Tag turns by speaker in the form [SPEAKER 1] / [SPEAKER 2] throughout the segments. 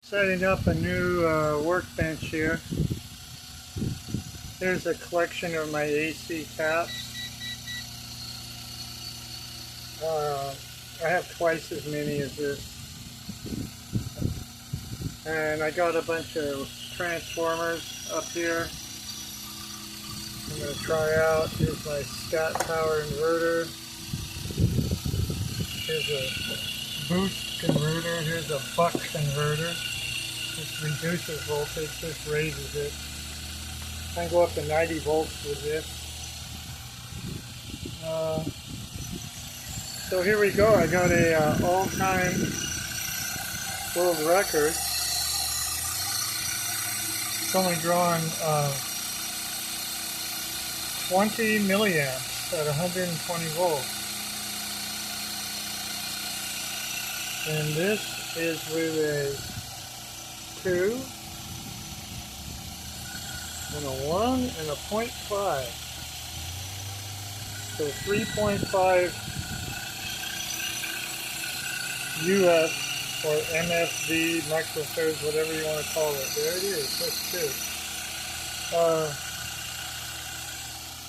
[SPEAKER 1] Setting up a new workbench here. Here's a collection of my AC taps. I have twice as many as this. And I got a bunch of transformers up here. I'm going to try out. Here's my scat power inverter. Here's a boost converter. Here's a buck converter. This reduces voltage, this raises it. I can go up to 90 volts with this. So here we go. I got a all-time world record. It's only drawing 20 milliamps at 120 volts. And this is with a 2 and a 1 and a 0.5. So 3.5 UF or MFD, microfarads, whatever you want to call it. There it is. That's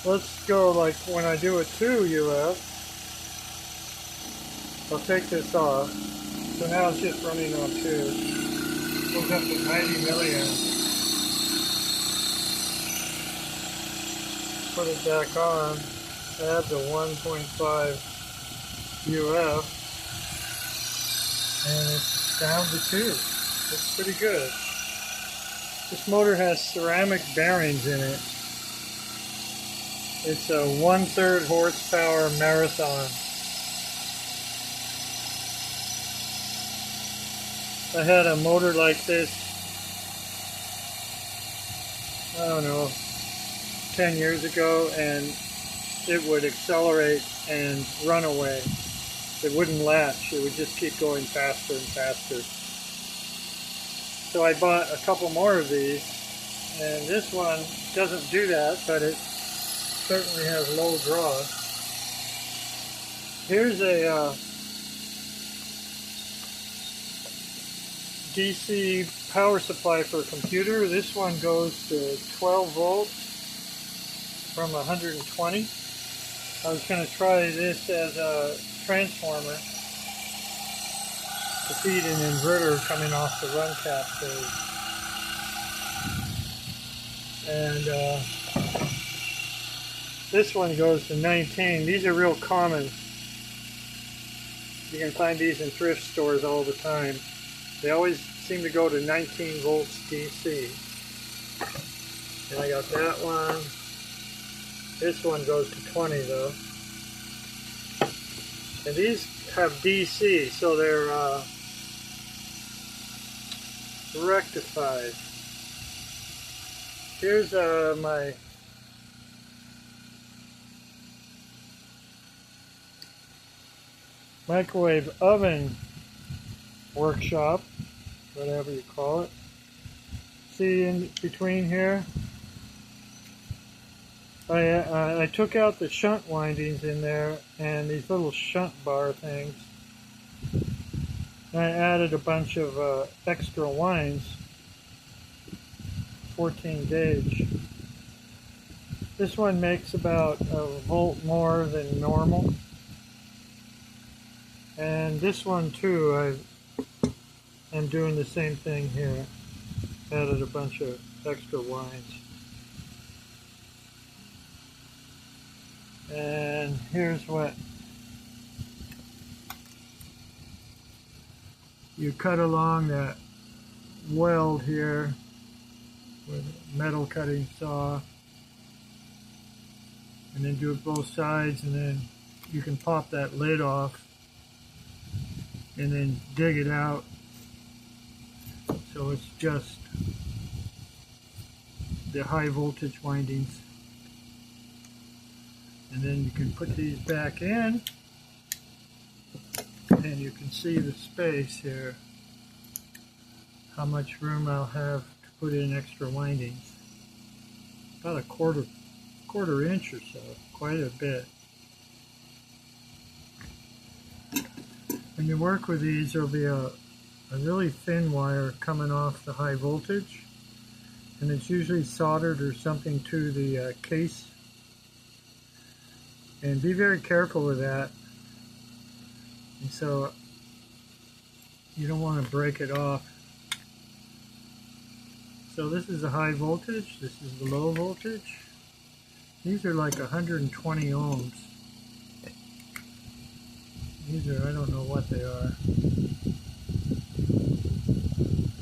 [SPEAKER 1] 2. Let's go like when I do a 2 UF. I'll take this off. So now it's just running on 2. Goes up to 90 milliamps. Put it back on. Add the 1.5 UF. And it's down to 2. It's pretty good. This motor has ceramic bearings in it. It's a 1/3 horsepower Marathon. I had a motor like this, I don't know, 10 years ago, and it would accelerate and run away. It wouldn't latch, it would just keep going faster and faster. So I bought a couple more of these, and this one doesn't do that, but it certainly has low draw. Here's a DC power supply for a computer. This one goes to 12 volts from 120. I was going to try this as a transformer to feed an inverter coming off the run cap phase. And this one goes to 19. These are real common. You can find these in thrift stores all the time. They always seem to go to 19 volts DC. And I got that one. This one goes to 20 though. And these have DC, so they're rectified. Here's my microwave oven workshop, whatever you call it. See in between here, I took out the shunt windings in there and these little shunt bar things. And I added a bunch of extra winds, 14 gauge. This one makes about a volt more than normal. And this one too, I'm doing the same thing here. Added a bunch of extra winds. And here's what you cut along that weld here with a metal cutting saw. And then do it both sides, and then you can pop that lid off and then dig it out. So it's just the high voltage windings. And then you can put these back in, and you can see the space here, how much room I'll have to put in extra windings. About a quarter inch or so, quite a bit. When you work with these, there'll be a a really thin wire coming off the high voltage, and it's usually soldered or something to the case. And be very careful with that. And so you don't want to break it off. So this is the high voltage, this is the low voltage. These are like 120 ohms. These are, I don't know what they are.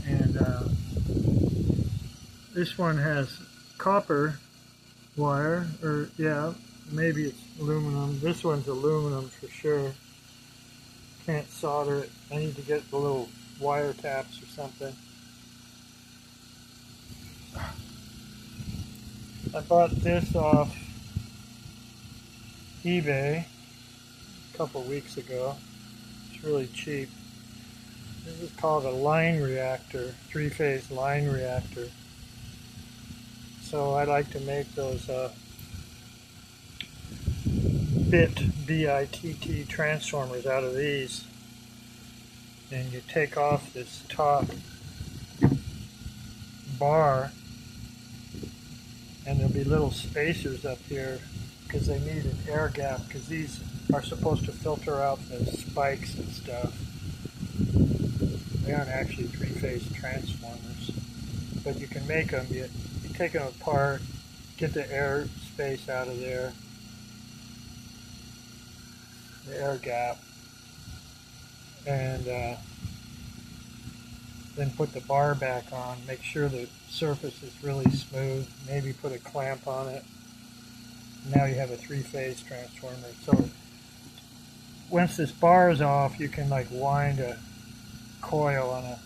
[SPEAKER 1] And this one has copper wire, or yeah, maybe it's aluminum. This one's aluminum for sure. Can't solder it. I need to get the little wire taps or something. I bought this off eBay a couple weeks ago. It's really cheap. This is called a line reactor, three-phase line reactor. So I like to make those B-I-T-T transformers out of these. And you take off this top bar, and there'll be little spacers up here because they need an air gap, because these are supposed to filter out the spikes and stuff. They aren't actually three-phase transformers, but you can make them. You take them apart, get the air space out of there, the air gap, and then put the bar back on. Make sure the surface is really smooth. Maybe put a clamp on it. Now you have a three-phase transformer. So once this bar is off, you can like wind a coil on a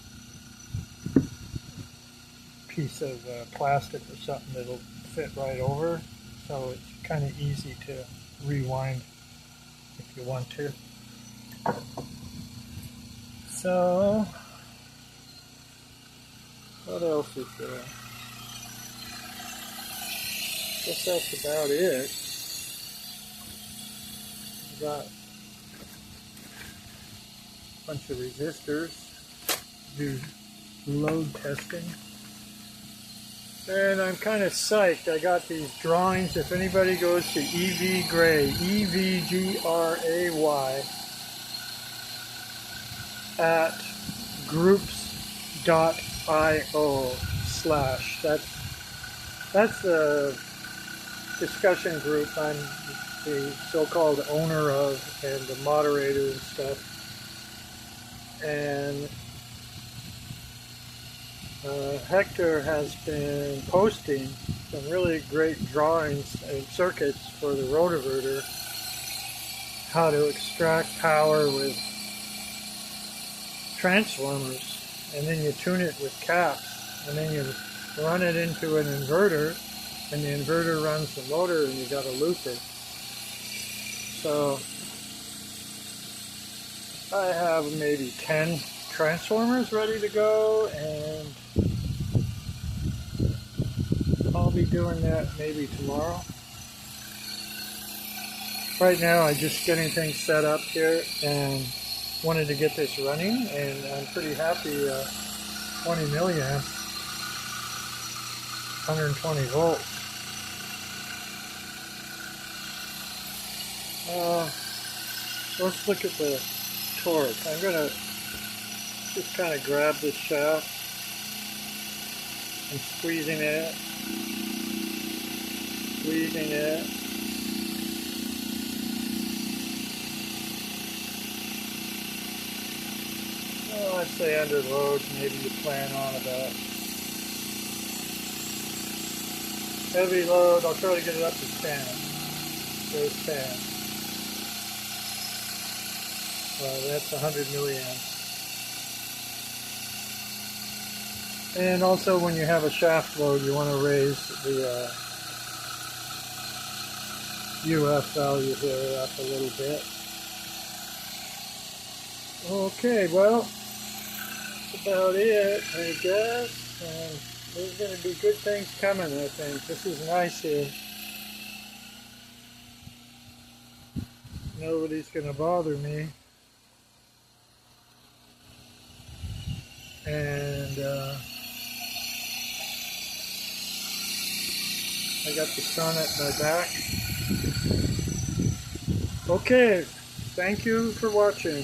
[SPEAKER 1] piece of plastic or something that'll fit right over. So it's kind of easy to rewind if you want to. So what else is there? I guess that's about it. We got a bunch of resistors, do load testing. And I'm kind of psyched. I got these drawings. If anybody goes to EVGray, EVGRAY, at groups.io/. That's the discussion group I'm the so-called owner of and the moderator and stuff. And Hector has been posting some really great drawings and circuits for the rotovertor, how to extract power with transformers, and then you tune it with caps, and then you run it into an inverter, and the inverter runs the motor, and you got a looper. So I have maybe 10 transformers ready to go, and I'll be doing that maybe tomorrow. Right now I'm just getting things set up here and wanted to get this running, and I'm pretty happy. 20 milliamps, 120 volts. Let's look at the torque. I'm going to just kind of grab this shaft and squeezing it. Well, I'd say under load, maybe you plan on about heavy load. I'll try to get it up to 10. There's 10. That's 100 milliamps. And also, when you have a shaft load, you want to raise the UF value here up a little bit. Okay, well, that's about it, I guess. And there's going to be good things coming, I think. This is nice here. Nobody's going to bother me. And I got the sun at my back. Okay, thank you for watching.